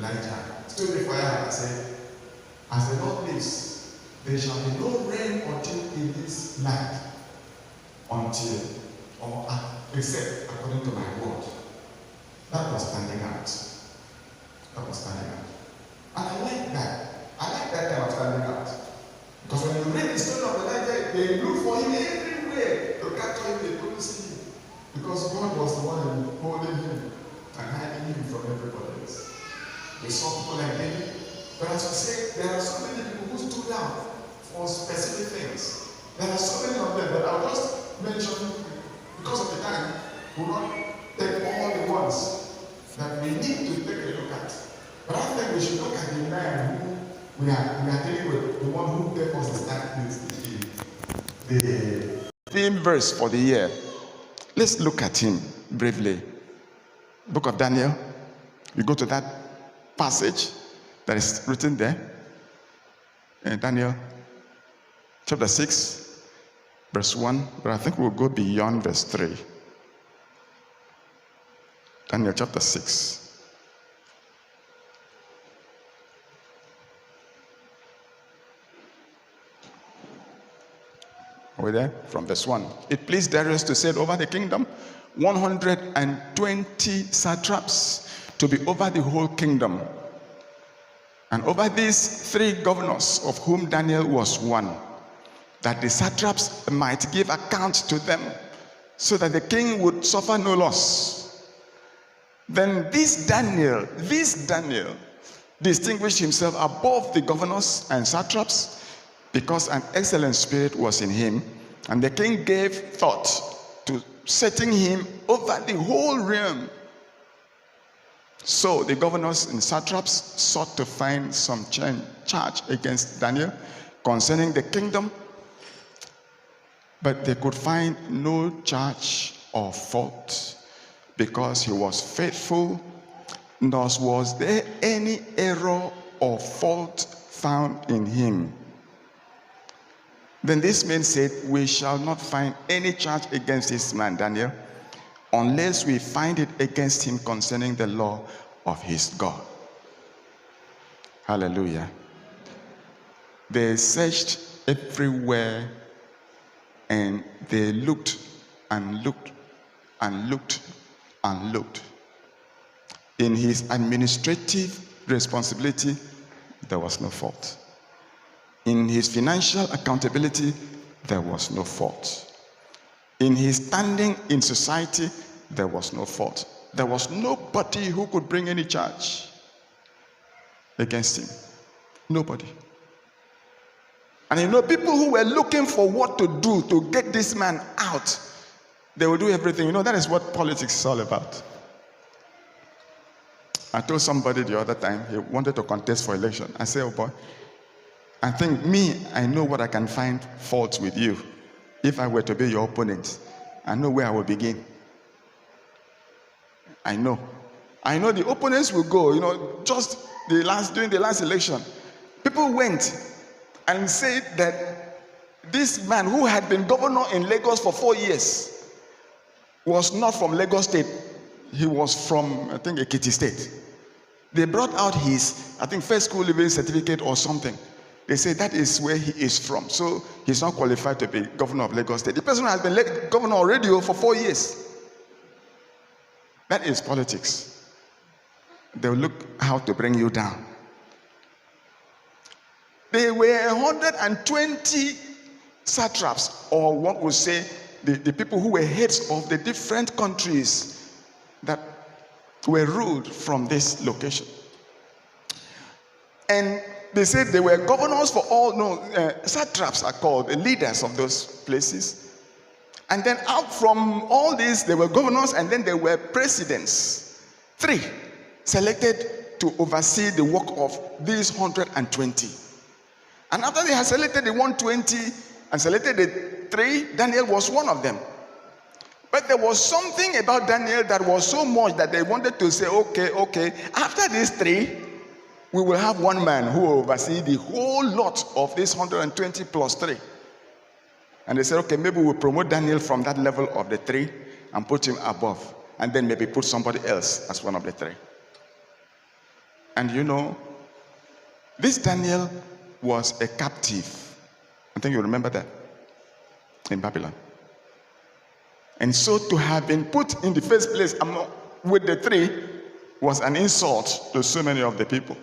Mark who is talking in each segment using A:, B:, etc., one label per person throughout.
A: Elijah stood before Ahab and said, as the Lord lives, there shall be no rain until in this land, except according to my word. That was standing out. That was standing out. And I like that. I like that kind of standing out. Because when you read the story of Elijah, they look for him everywhere to capture him, they couldn't see him. Because God was the one holding him and hiding him from everybody else. They saw people like David. But as I said, there are so many people who stood out for specific things. There are so many of them that I'll just mention because of the time. We'll not take all the ones that we need to take a look at. But I think we should look at the man who we are dealing with, the one who gave us the theme verse for the year. Let's look at him briefly. Book of Daniel. We go to that passage that is written there in Daniel chapter 6, verse 1, but I think we'll go beyond verse 3. Daniel chapter 6. Are we there? From verse 1. It pleased Darius to set over the kingdom 120 satraps to be over the whole kingdom. And over these 3 governors, of whom Daniel was one, that the satraps might give account to them, so that the king would suffer no loss. Then this Daniel distinguished himself above the governors and satraps, because an excellent spirit was in him, and the king gave thought to setting him over the whole realm. So the governors and satraps sought to find some charge against Daniel concerning the kingdom, but they could find no charge or fault, because he was faithful, nor was there any error or fault found in him. Then this man said, we shall not find any charge against this man Daniel, unless we find it against him concerning the law of his God. Hallelujah. They searched everywhere, and they looked and looked and looked and looked. In his administrative responsibility, there was no fault. In his financial accountability, there was no fault. In his standing in society, there was no fault. There was nobody who could bring any charge against him. Nobody. And you know, people who were looking for what to do to get this man out, they will do everything. You know, that is what politics is all about. I told somebody the other time, he wanted to contest for election. I said, oh boy, I think I know what I can find faults with you. If I were to be your opponent, I know where I will begin. I know the opponents will go, you know, just during the last election, people went and said that this man who had been governor in Lagos for 4 years was not from Lagos State. He was from, I think, Ekiti State. They brought out his, I think, first school living certificate or something. They say that is where he is from. So he's not qualified to be governor of Lagos State. The person has been governor already for 4 years. That is politics. They will look how to bring you down. There were 120 satraps, or what we say, the people who were heads of the different countries that were ruled from this location. And they said they were governors for satraps are called the leaders of those places. And then out from all these, there were governors, and then there were presidents. 3 selected to oversee the work of these 120. And after they had selected the 120 and selected the 3, Daniel was one of them. But there was something about Daniel that was so much that they wanted to say, okay, after these 3, we will have one man who will oversee the whole lot of this 120 plus 3. And they said, okay, maybe we'll promote Daniel from that level of the 3 and put him above. And then maybe put somebody else as one of the 3. And this Daniel was a captive. I think you remember that, in Babylon. And so to have been put in the first place with the three was an insult to so many of the people.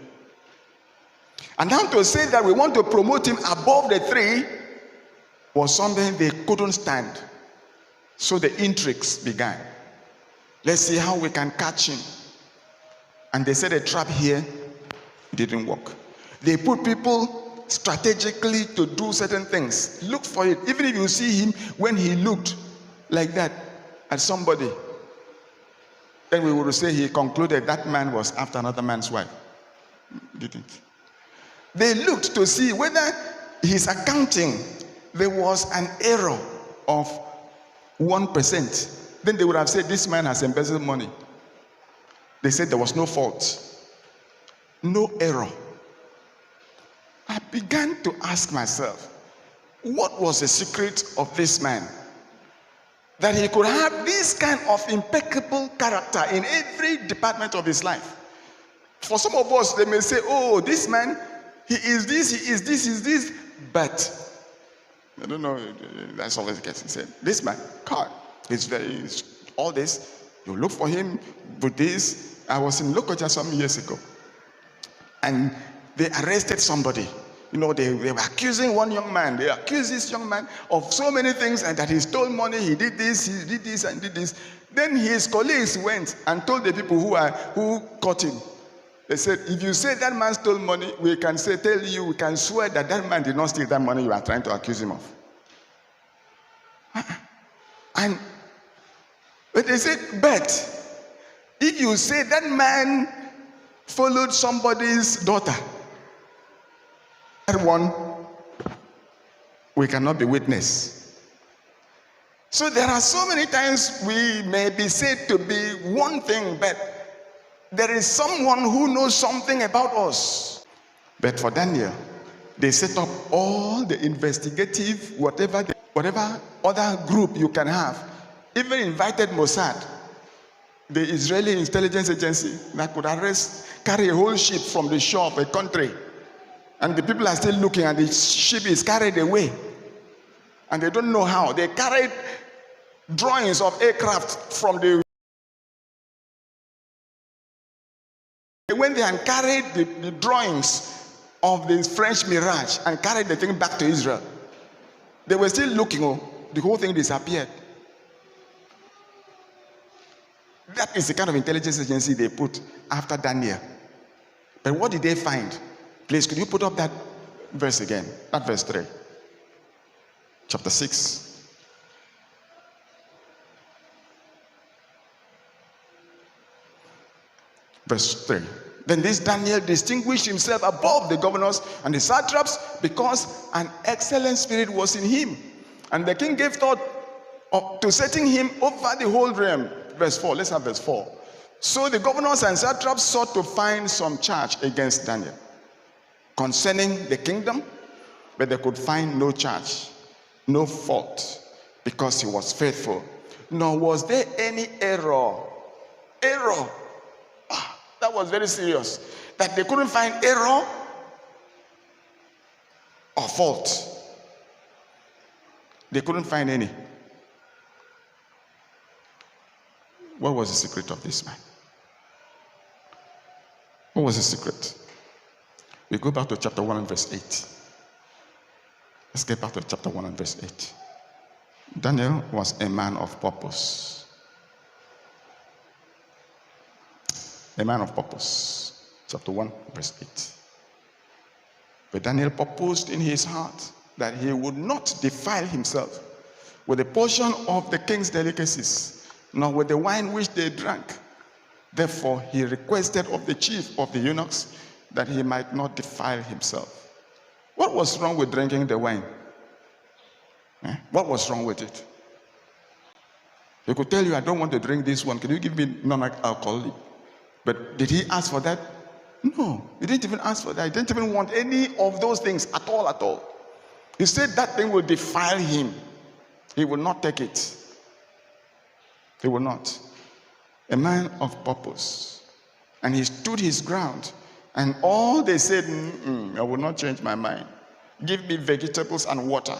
A: And now to say that we want to promote him above the three was something they couldn't stand. So the intrigues began. Let's see how we can catch him. And they set a trap here. It didn't work. They put people strategically to do certain things. Look for it. Even if you see him when he looked like that at somebody, then we will say he concluded that man was after another man's wife. Didn't. They looked to see whether his accounting, there was an error of 1%. Then they would have said this man has embezzled money. They said there was no fault, no error. I began to ask myself, what was the secret of this man? That he could have this kind of impeccable character in every department of his life. For some of us, they may say, oh, this man, he is this, he is this, he is this. But, I don't know, that's always the case. He said, this man, God, he's all this. You look for him with this. I was in Lokoja some years ago. And they arrested somebody. They were accusing one young man. They accused this young man of so many things, and that he stole money, he did this, and did this. Then his colleagues went and told the people who caught him. They said, if you say that man stole money, we can swear that that man did not steal that money you are trying to accuse him of. But they said, but if you say that man followed somebody's daughter, that one, we cannot be witness. So there are so many times we may be said to be one thing, but there is someone who knows something about us. But for Daniel, they set up all the investigative, whatever other group you can have. Even invited Mossad, the Israeli intelligence agency, that could carry a whole ship from the shore of a country. And the people are still looking, and the ship is carried away. And they don't know how. They carried drawings of aircraft from the... They went there and carried the drawings of the French Mirage and carried the thing back to Israel. They were still looking, the whole thing disappeared. That is the kind of intelligence agency they put after Daniel. But what did they find? Please, could you put up that verse again? That verse 3. Chapter 6. Verse 3. Then this Daniel distinguished himself above the governors and the satraps because an excellent spirit was in him. And the king gave thought to setting him over the whole realm. Verse 4. Let's have verse 4. So the governors and satraps sought to find some charge against Daniel concerning the kingdom, but they could find no charge, no fault, because he was faithful. Nor was there any error. That was very serious. That they couldn't find error or fault. They couldn't find any. What was the secret of this man? What was the secret? We go back to chapter 1 and verse 8. Let's get back to chapter 1 and verse 8. Daniel was a man of purpose. A man of purpose. Chapter 1, verse 8. But Daniel purposed in his heart that he would not defile himself with a portion of the king's delicacies, nor with the wine which they drank. Therefore he requested of the chief of the eunuchs that he might not defile himself. What was wrong with drinking the wine? What was wrong with it? He could tell you, I don't want to drink this one. Can you give me non-alcoholic? But did he ask for that? No, he didn't even ask for that. He didn't even want any of those things at all. He said that thing will defile him. He will not take it. He will not. A man of purpose. And he stood his ground. And all they said, I will not change my mind. Give me vegetables and water.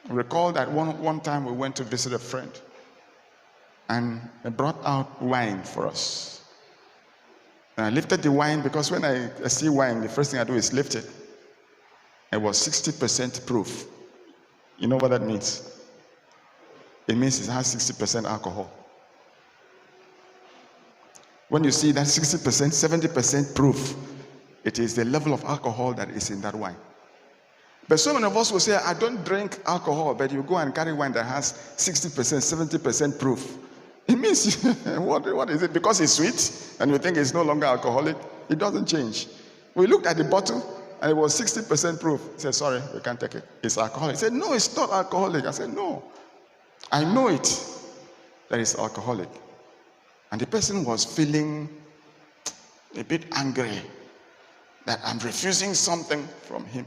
A: I recall that one time we went to visit a friend, and they brought out wine for us. And I lifted the wine because when I see wine, the first thing I do is lift it. It was 60% proof. You know what that means? It means it has 60% alcohol. When you see that 60%, 70% proof, it is the level of alcohol that is in that wine. But so many of us will say, I don't drink alcohol, but you go and carry wine that has 60%, 70% proof. It means, what is it? Because it's sweet and you think it's no longer alcoholic? It doesn't change. We looked at the bottle and it was 60% proof. He said, sorry, we can't take it. It's alcoholic. He said, no, it's not alcoholic. I said, no. I know it, that it's alcoholic. And the person was feeling a bit angry that I'm refusing something from him.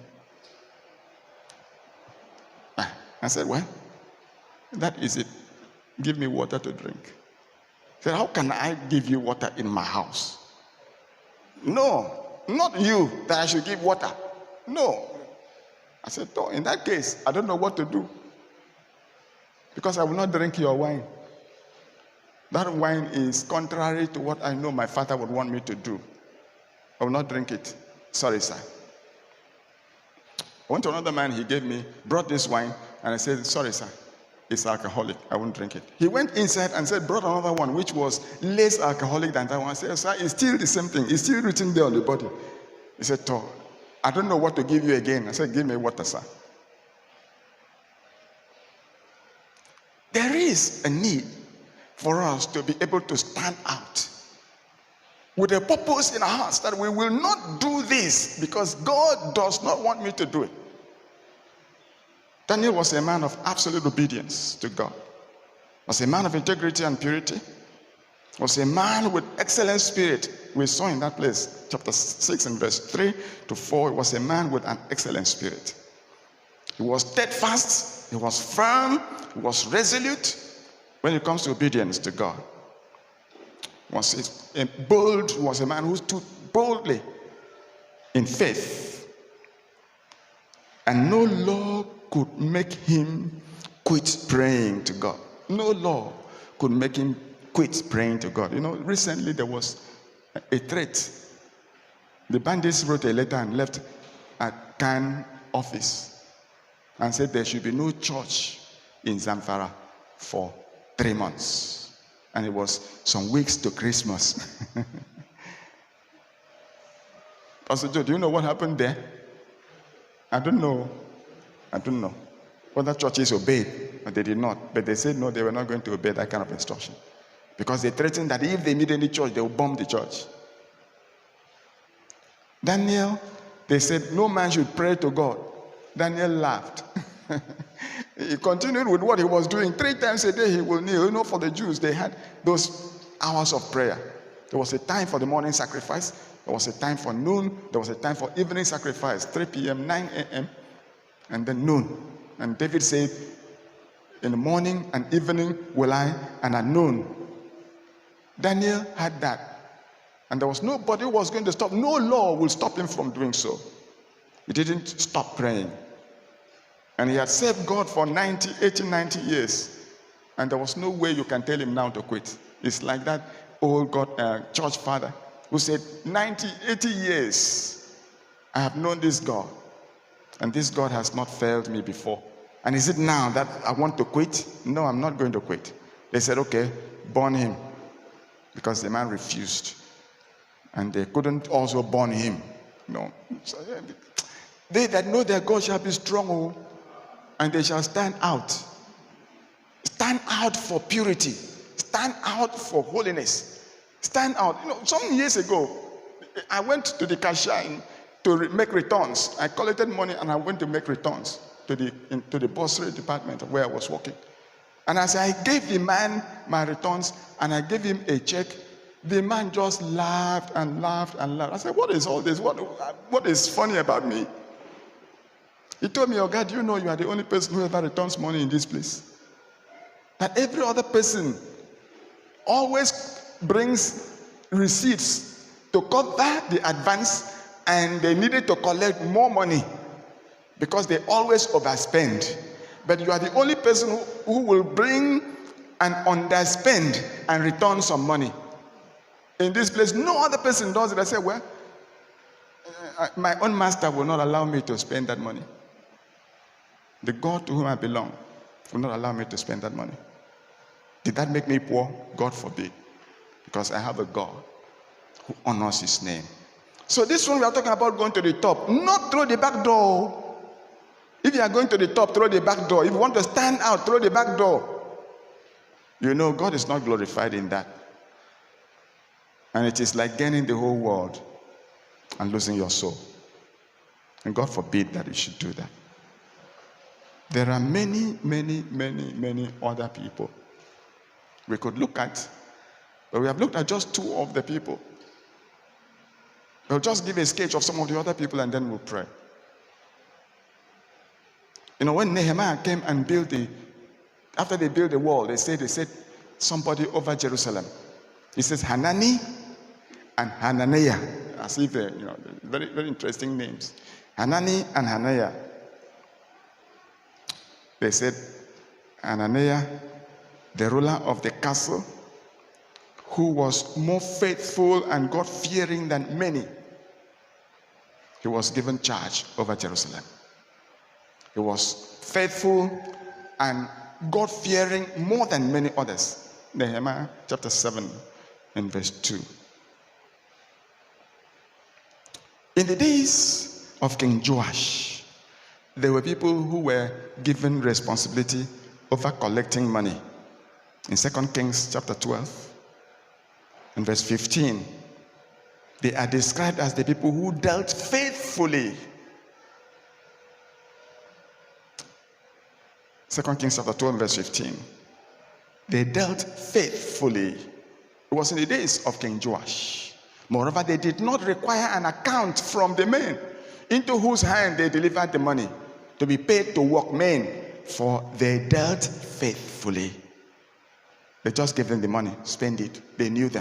A: I said, well, that is it. Give me water to drink. He said, how can I give you water in my house? No, not you that I should give water. No. I said, no, in that case, I don't know what to do. Because I will not drink your wine. That wine is contrary to what I know my father would want me to do. I will not drink it. Sorry, sir. I went to another man, he brought this wine, and I said, sorry, sir, it's alcoholic. I won't drink it. He went inside and brought another one, which was less alcoholic than that one. I said, sir, it's still the same thing. It's still written there on the bottle. He said, I don't know what to give you again. I said, give me water, sir. There is a need for us to be able to stand out with a purpose in our hearts that we will not do this because God does not want me to do it. Daniel was a man of absolute obedience to God, was a man of integrity and purity, was a man with excellent spirit. We saw in that place, chapter 6 and verse 3 to 4, he was a man with an excellent spirit. He was steadfast, he was firm, he was resolute when it comes to obedience to God. He was a man who stood boldly in faith. And no law could make him quit praying to God. No law could make him quit praying to God. You know, recently there was a threat. The bandits wrote a letter and left at Khan office and said there should be no church in Zamfara for 3 months. And it was some weeks to Christmas. Pastor Joe, do you know what happened there? I don't know. Whether churches obeyed, but they did not. But they said no, they were not going to obey that kind of instruction. Because they threatened that if they meet any church, they will bomb the church. Daniel, they said no man should pray to God. Daniel laughed. He continued with what he was doing. 3 times a day he will kneel. You know, for the Jews, they had those hours of prayer. There was a time for the morning sacrifice. There was a time for noon. There was a time for evening sacrifice. 3 p.m., 9 a.m., and then noon. And David said, in the morning and evening will I, and at noon. Daniel had that. And there was nobody who was going to stop. No law will stop him from doing so. He didn't stop praying. And he had served God for 80, 90 years. And there was no way you can tell him now to quit. It's like that old church father who said, 90, 80 years, I have known this God. And this God has not failed me before. And is it now that I want to quit? No, I'm not going to quit. They said, okay, burn him. Because the man refused. And they couldn't also burn him. No. They that know their God shall be strong, and they shall stand out. Stand out for purity. Stand out for holiness. Stand out. You know, some years ago, I went to the cashier to make returns. I collected money and I went to make returns to the bursary department where I was working. And as I gave the man my returns and I gave him a check, the man just laughed and laughed and laughed. I said, what is all this? What is funny about me? He told me, oh God, you know you are the only person who ever returns money in this place. That every other person always brings receipts to cover the advance, and they needed to collect more money because they always overspend. But you are the only person who will bring an underspend and return some money. In this place, no other person does it. I say, well, my own master will not allow me to spend that money. The God to whom I belong will not allow me to spend that money. Did that make me poor? God forbid. Because I have a God who honors his name. So this one we are talking about going to the top, not through the back door. If you are going to the top, through the back door. If you want to stand out, through the back door. You know, God is not glorified in that. And it is like gaining the whole world and losing your soul. And God forbid that you should do that. There are many other people we could look at, but we have looked at just two of the people. We'll just give a sketch of some of the other people and then we'll pray. You know, when Nehemiah came and after they built the wall, they said somebody over Jerusalem. He says Hanani and Hananiah, as if they're, very, very interesting names. Hanani and Hananiah. They said, Hananiah, the ruler of the castle, who was more faithful and God-fearing than many, he was given charge over Jerusalem. He was faithful and God-fearing more than many others. Nehemiah chapter 7 and verse 2. In the days of King Joash, there were people who were given responsibility over collecting money. In 2 Kings chapter 12 and verse 15, they are described as the people who dealt faithfully. 2 Kings chapter 12 verse 15. They dealt faithfully. It was in the days of King Joash. Moreover, they did not require an account from the men into whose hand they delivered the money to be paid to workmen, for they dealt faithfully. They just gave them the money, spend it. They knew them.